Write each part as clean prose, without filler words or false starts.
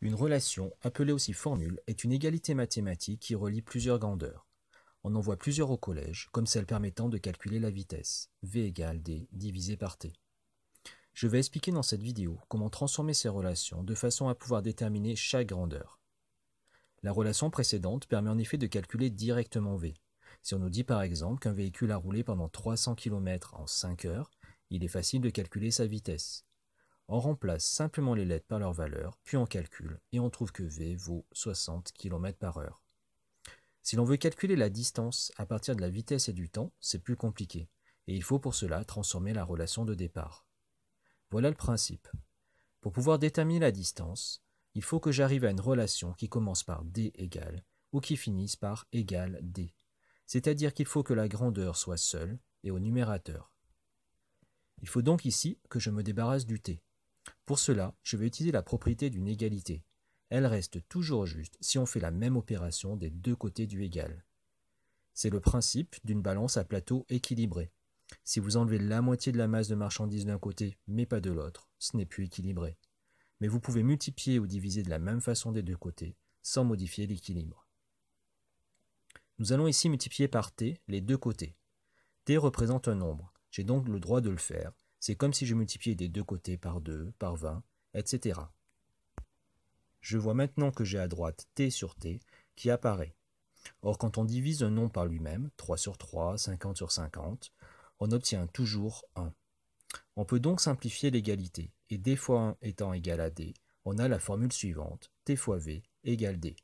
Une relation, appelée aussi formule, est une égalité mathématique qui relie plusieurs grandeurs. On en voit plusieurs au collège, comme celle permettant de calculer la vitesse, v égale d divisé par t. Je vais expliquer dans cette vidéo comment transformer ces relations de façon à pouvoir déterminer chaque grandeur. La relation précédente permet en effet de calculer directement v. Si on nous dit par exemple qu'un véhicule a roulé pendant 300 km en 5 heures, il est facile de calculer sa vitesse. On remplace simplement les lettres par leur valeur, puis on calcule, et on trouve que v vaut 60 km par heure. Si l'on veut calculer la distance à partir de la vitesse et du temps, c'est plus compliqué, et il faut pour cela transformer la relation de départ. Voilà le principe. Pour pouvoir déterminer la distance, il faut que j'arrive à une relation qui commence par d égale, ou qui finisse par égale d. C'est-à-dire qu'il faut que la grandeur soit seule et au numérateur. Il faut donc ici que je me débarrasse du t. Pour cela, je vais utiliser la propriété d'une égalité. Elle reste toujours juste si on fait la même opération des deux côtés du égal. C'est le principe d'une balance à plateau équilibré. Si vous enlevez la moitié de la masse de marchandises d'un côté, mais pas de l'autre, ce n'est plus équilibré. Mais vous pouvez multiplier ou diviser de la même façon des deux côtés, sans modifier l'équilibre. Nous allons ici multiplier par t les deux côtés. T représente un nombre, j'ai donc le droit de le faire. C'est comme si je multipliais des deux côtés par 2, par 20, etc. Je vois maintenant que j'ai à droite t sur t qui apparaît. Or, quand on divise un nombre par lui-même, 3 sur 3, 50 sur 50, on obtient toujours 1. On peut donc simplifier l'égalité, et d fois 1 étant égal à d, on a la formule suivante, t fois v égale d.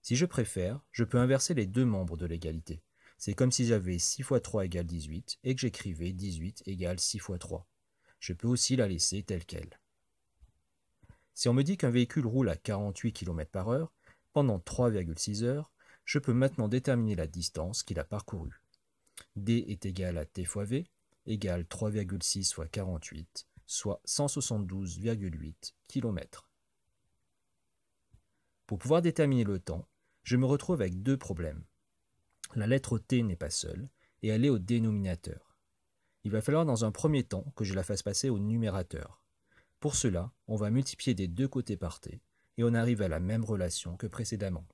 Si je préfère, je peux inverser les deux membres de l'égalité. C'est comme si j'avais 6 fois 3 égale 18 et que j'écrivais 18 égale 6 fois 3. Je peux aussi la laisser telle qu'elle. Si on me dit qu'un véhicule roule à 48 km par heure pendant 3,6 heures, je peux maintenant déterminer la distance qu'il a parcourue. D est égal à t fois v, égale 3,6 fois 48, soit 172,8 km. Pour pouvoir déterminer le temps, je me retrouve avec deux problèmes. La lettre t n'est pas seule, et elle est au dénominateur. Il va falloir dans un premier temps que je la fasse passer au numérateur. Pour cela, on va multiplier des deux côtés par t, et on arrive à la même relation que précédemment.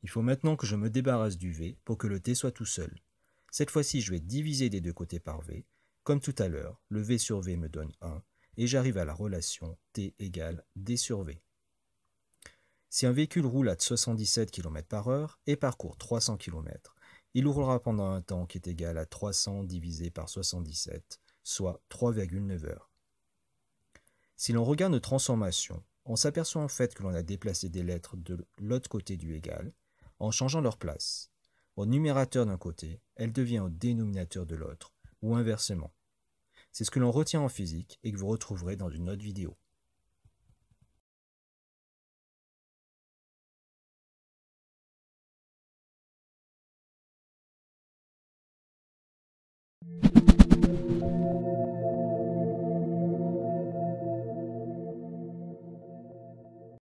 Il faut maintenant que je me débarrasse du v pour que le t soit tout seul. Cette fois-ci, je vais diviser des deux côtés par v. Comme tout à l'heure, le v sur v me donne 1, et j'arrive à la relation t égale d sur v. Si un véhicule roule à 77 km par heure et parcourt 300 km, il roulera pendant un temps qui est égal à 300 divisé par 77, soit 3,9 heures. Si l'on regarde nos transformations, on s'aperçoit en fait que l'on a déplacé des lettres de l'autre côté du égal en changeant leur place. Au numérateur d'un côté, elle devient au dénominateur de l'autre, ou inversement. C'est ce que l'on retient en physique et que vous retrouverez dans une autre vidéo.